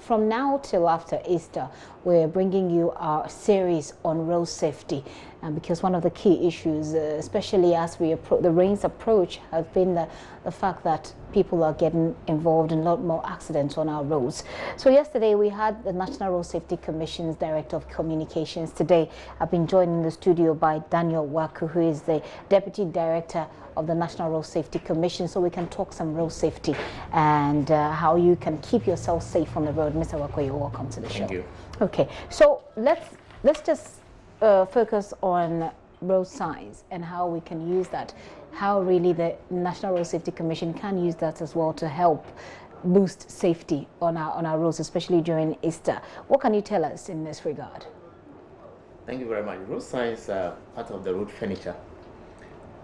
from now till after Easter, we're bringing you our series on road safety, because one of the key issues, especially as the rains approach, has been the fact that people are getting involved in a lot more accidents on our roads. So yesterday we had the National Road Safety Commission's Director of Communications. Today I've been joined in the studio by Daniel Wuaku, who is the Deputy Director of the National Road Safety Commission, so we can talk some road safety and how you can keep yourself safe on the road. Mr. Wuaku, you're welcome to the show. Thank you. Okay, so let's just focus on road signs and how we can use that, how really the National Road Safety Commission can use that as well to help boost safety on our roads, especially during Easter. What can you tell us in this regard? Thank you very much. Road signs are part of the road furniture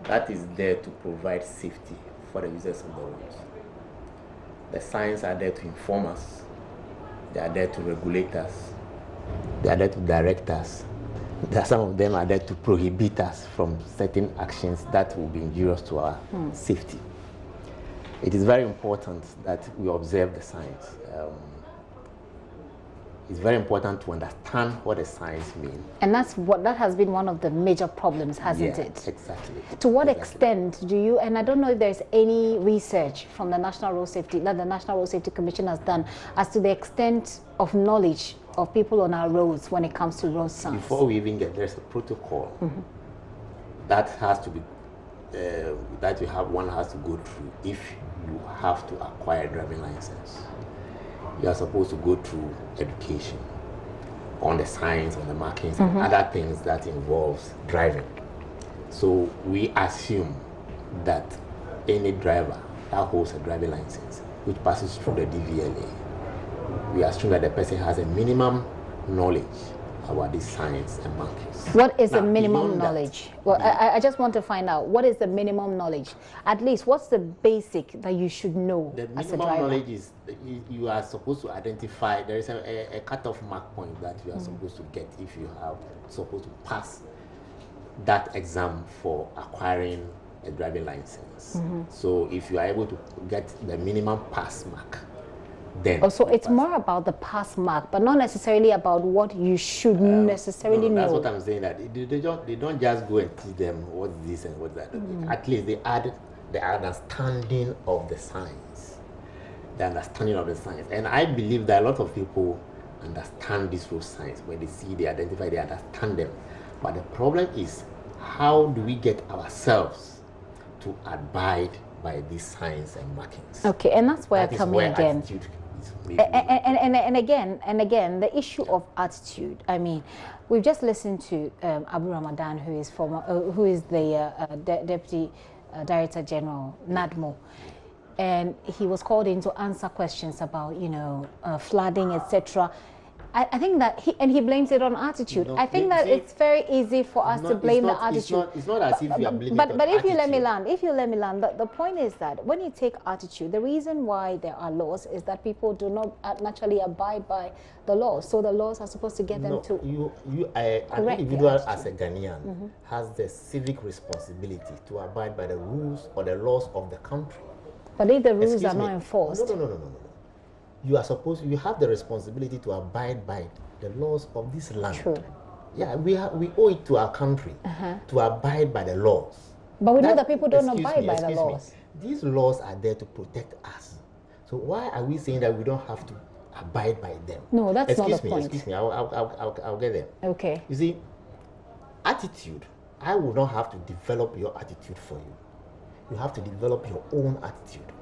that is there to provide safety for the users of the roads. The signs are there to inform us, they are there to regulate us, they are there to direct us. Some of them are there to prohibit us from certain actions that will be injurious to our safety. It is very important that we observe the signs. It's very important to understand what the signs mean. And that has been one of the major problems, hasn't it? Exactly. To what extent do you, and I don't know if there's any research from the National Road Safety, that the National Road Safety Commission has done, as to the extent of knowledge of people on our roads when it comes to road signs? Before we even get, there's a protocol that has to be, one has to go through if you have to acquire a driving license. You are supposed to go through education on the signs, on the markings, and other things that involves driving. So we assume that any driver that holds a driving license, which passes through the DVLA, we assume that the person has a minimum knowledge about these signs and markings. What is the minimum knowledge? Well, I just want to find out, what is the minimum knowledge? At least, what's the basic that you should know as a driver? The minimum knowledge is you are supposed to identify, there is a cut-off mark point that you are supposed to get if you are supposed to pass that exam for acquiring a driving license. So if you are able to get the minimum pass mark, then so it's more about the pass mark, but not necessarily about what you should necessarily know. That's what I'm saying, that they don't just go and teach them what's this and what's that. At least they add the understanding of the signs. The understanding of the signs. And I believe that a lot of people understand these road signs. When they see, they identify, they understand them. But the problem is, how do we get ourselves to abide by these signs and markings? Okay, and that's where I come in again. And again, the issue of attitude. I mean, we've just listened to Abu Ramadan, who is the Deputy Director General, NADMO, and he was called in to answer questions about, flooding, etc. I think that he blames it on attitude. I think that it's very easy for us to blame the attitude. It's not as if you are blaming it on but if attitude. you let me land, the point is that when you take attitude, the reason why there are laws is that people do not naturally abide by the laws. So the laws are supposed to get them to an individual as a Ghanaian has the civic responsibility to abide by the rules or the laws of the country. But if the rules are not enforced, no. You have the responsibility to abide by the laws of this land. True. Yeah, we owe it to our country to abide by the laws. But we know that people don't abide by the laws. These laws are there to protect us. So why are we saying that we don't have to abide by them? No, that's not the point. Excuse me, I'll get there. Okay. You see, attitude, I will not have to develop your attitude for you. You have to develop your own attitude.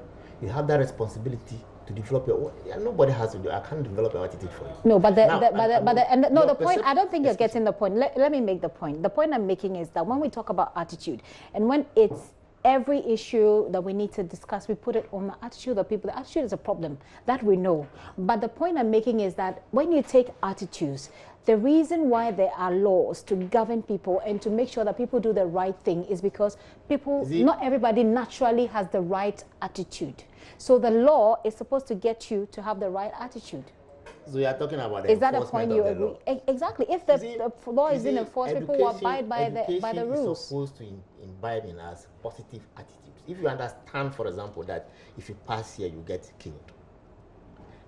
You have that responsibility to develop your own. Nobody has to do. I can't develop your attitude for you. No, but the point. I don't think you're getting the point. Let me make the point. The point I'm making is that when we talk about attitude, and when it's every issue that we need to discuss, we put it on the attitude of people. The attitude is a problem that we know. But the point I'm making is that when you take attitudes, the reason why there are laws to govern people and to make sure that people do the right thing is because not everybody naturally has the right attitude. So the law is supposed to get you to have the right attitude. So you are talking about the is that a point you agree? Exactly. If the law is being enforced, people will abide by the rules. Education is supposed to imbibe in us positive attitudes. If you understand, for example, that if you pass here, you get killed,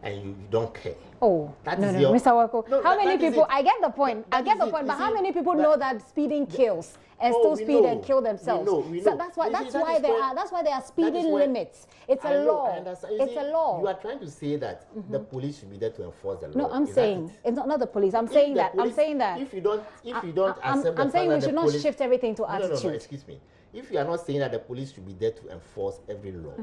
and you don't care. Oh, that no, is no, your, Mr. Wuaku. no, How that, many that people? I get the point. I get the it. point. But You how see, many people know that speeding kills and still speed and kill themselves? We So know. that's why. That's that why there are. That's why there are speeding limits. It's a law. It's a law. You are trying to say that the police should be there to enforce the law. No, I'm saying it's not the police. I'm saying that. I'm saying that. If you don't accept I'm saying we should not shift everything to attitude. No, excuse me. If you are not saying that the police should be there to enforce every law,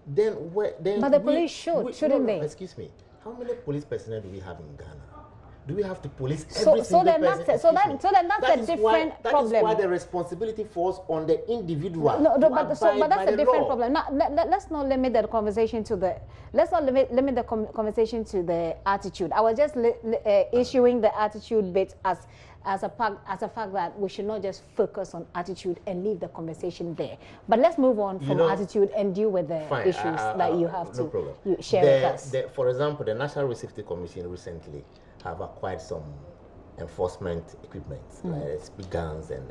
then but the police shouldn't they? Excuse me. How many police personnel do we have in Ghana? Do we have to police every so single then person? That's a different problem. That is why the responsibility falls on the individual. No, but that's a different problem. Now, let's not limit the conversation to the limit the conversation to the attitude. I was just issuing the attitude bit as a fact that we should not just focus on attitude and leave the conversation there. But let's move on from attitude and deal with the issues that you have to share with us. For example, the National Road Safety Commission recently have acquired some enforcement equipment, like speed guns and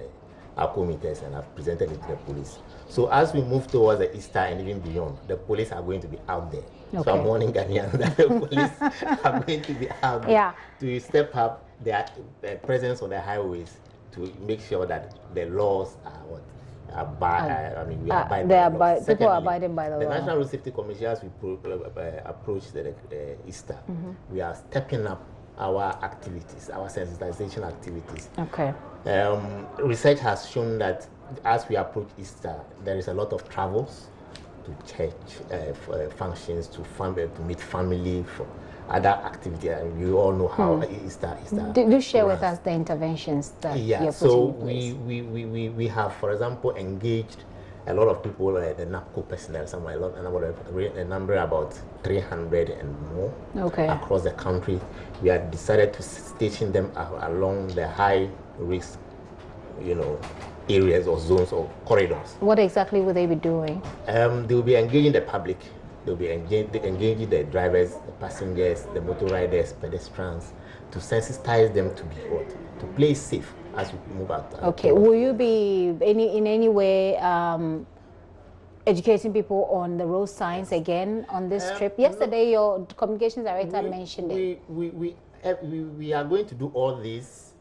alcohol meters, and have presented it to the police. So as we move towards the Easter and even beyond, the police are going to be out there. Okay. So I'm warning Ghanaians that the police are going to be out there to step up their presence on the highways to make sure that the laws are we are abiding by the law. People are abiding by the law. The National Road Safety Commission, as we approach the Easter, we are stepping up our activities, our sensitization activities. Okay. Research has shown that as we approach Easter, there is a lot of travels to church functions, to meet family, for other activities. And you all know how Easter. Do share with us the interventions that you're putting in place. We have, for example, engaged a lot of people, the NAPCO personnel, a number about 300 and more across the country. We have decided to station them along the high risk, areas or zones or corridors. What exactly will they be doing? They will be engaging the public. They'll be engaging the drivers, the passengers, the motor riders, pedestrians, to sensitize them to be what? To play safe as we move out. Okay. Will you be in any way educating people on the road signs again on this trip? Yesterday, your communications director mentioned it. We are going to do all this,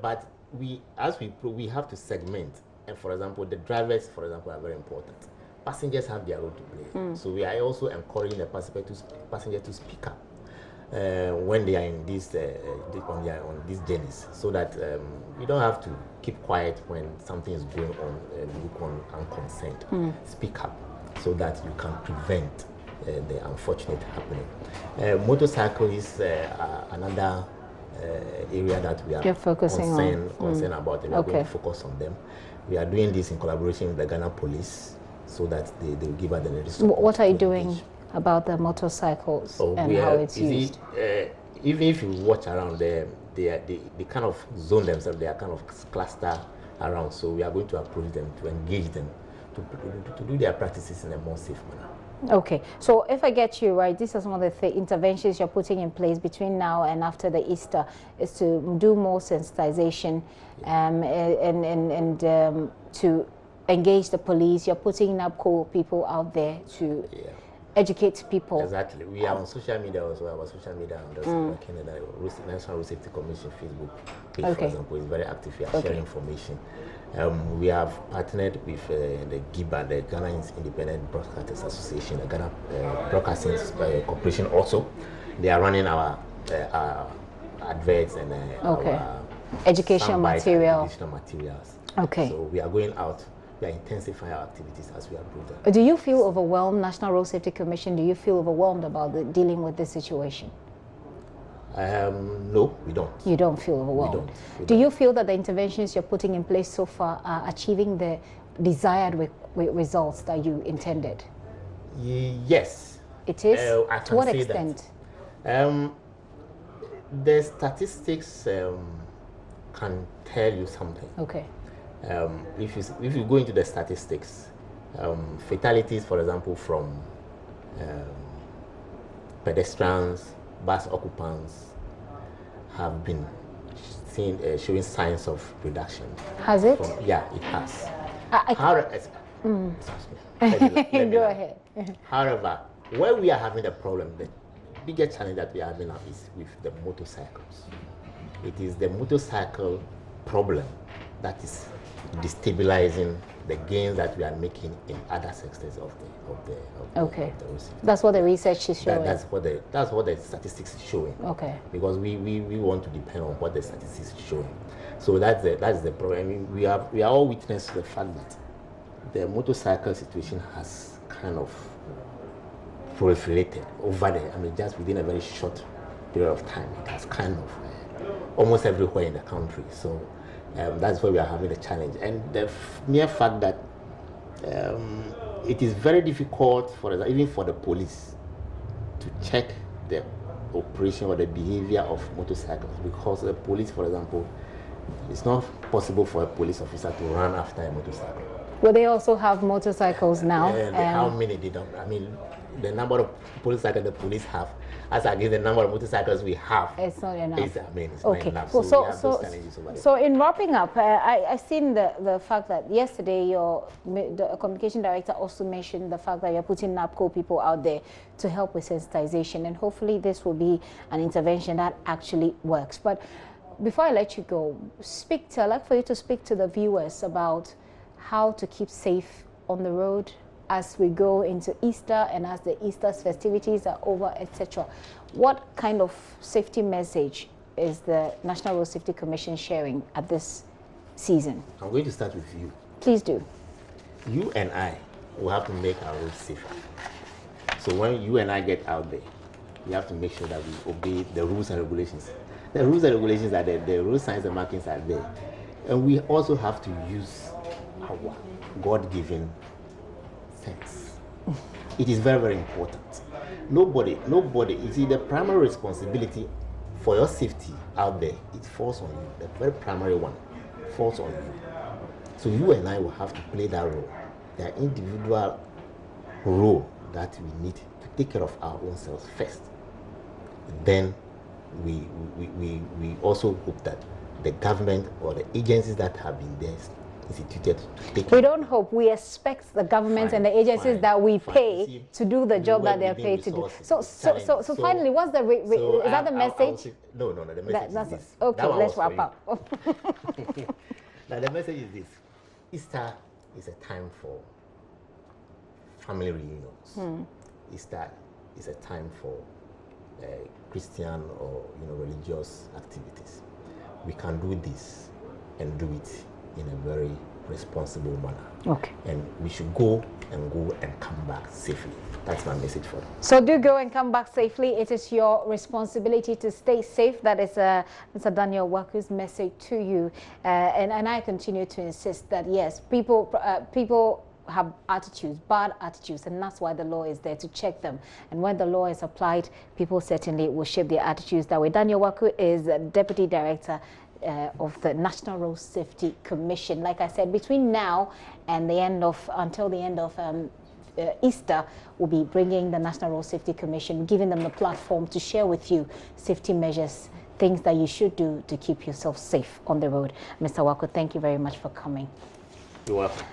but we have to segment. And for example, the drivers, for example, are very important. Passengers have their role to play. So we are also encouraging the passengers to speak up when they are in on these journeys, so that you don't have to keep quiet when something is going on and look on unconcerned. Speak up so that you can prevent the unfortunate happening. Motorcycle is another area that we are concerned about, and we are going to focus on them. We are doing this in collaboration with the Ghana Police, so that they will give us the necessary. What are you doing about the motorcycles and how it's used? Even if you watch around them, they kind of zone themselves. They are kind of cluster around. So we are going to approach them, to engage them, to do their practices in a more safe manner. Okay, so if I get you right, these are some of the interventions you're putting in place between now and after the Easter, is to do more sensitization and to engage the police. You're putting NAPCO people out there to educate people. Exactly. We are on social media also. Our social media handles, Canada, National Road Safety Commission Facebook page, for example, is very active. We are sharing information. We have partnered with the GIBA, the Ghana Independent Broadcasters Association, the Ghana Broadcasting Corporation also. They are running our adverts and our educational materials. Okay. So we are going out. We are intensifying our activities as we approach that. Do you feel overwhelmed, National Road Safety Commission? Do you feel overwhelmed about dealing with this situation? No, we don't. You don't feel overwhelmed? Do you feel that the interventions you're putting in place so far are achieving the desired results that you intended? Yes. It is? To what extent? The statistics can tell you something. Okay. If you go into the statistics, fatalities, for example, from pedestrians, bus occupants, have been showing signs of reduction. Has it? Yeah, it has. Go ahead. However, where we are having the problem, biggest challenge that we are having now is with the motorcycles. It is the motorcycle problem that is destabilizing the gains that we are making in other sectors of the road safety. That's what the research is showing. That's what the statistics is showing. Okay. Because we want to depend on what the statistics is showing. So that's the problem. I mean, we are all witness to the fact that the motorcycle situation has kind of proliferated over there. I mean, just within a very short period of time, it has kind of almost everywhere in the country. So that's where we are having a challenge. And the mere fact that it is very difficult even for the police to check the operation or the behavior of motorcycles, because the police, for example, it's not possible for a police officer to run after a motorcycle. Well, they also have motorcycles now. How many they don't? I mean, the number of motorcycles the police have, as against the number of motorcycles we have, it's not enough. It's not enough. Well, so we have those challenges over there. So in wrapping up, I've seen the fact that yesterday the communication director also mentioned the fact that you're putting NAPCO people out there to help with sensitization, and hopefully this will be an intervention that actually works. But before I let you go, I'd like for you to speak to the viewers about how to keep safe on the road as we go into Easter and as the Easter festivities are over, etc. What kind of safety message is the National Road Safety Commission sharing at this season? I'm going to start with you. Please do. You and I will have to make our roads safer. So when you and I get out there, we have to make sure that we obey the rules and regulations. The rules and regulations are there, the road signs and markings are there. And we also have to use our God-given sense. It is very, very important. Nobody, you see, the primary responsibility for your safety out there, it falls on you. The very primary one falls on you. So you and I will have to play that role. There are individual role that we need to take care of our own selves first. Then we also hope that the government or the agencies that have been there instituted to take. We don't hope. We expect the government and the agencies that we pay to do the job that they're paid to do. So finally, what's the is that the message? No. The message is this. Okay, let's wrap up. Now the message is this: Easter is a time for family reunions. Easter is a time for Christian or religious activities. We can do this and do it in a very responsible manner. Okay. And we should go and come back safely. That's my message for them. So do go and come back safely. It is your responsibility to stay safe. That is Mr. Daniel Wuaku's message to you. And I continue to insist that yes, people have attitudes, bad attitudes, and that's why the law is there to check them. And when the law is applied, people certainly will shape their attitudes that way. Daniel Wuaku is Deputy Director of the National Road Safety Commission. Like I said, between now and until the end of Easter, we'll be bringing the National Road Safety Commission, giving them the platform to share with you safety measures, things that you should do to keep yourself safe on the road. Mr. Wuaku, thank you very much for coming. You're welcome.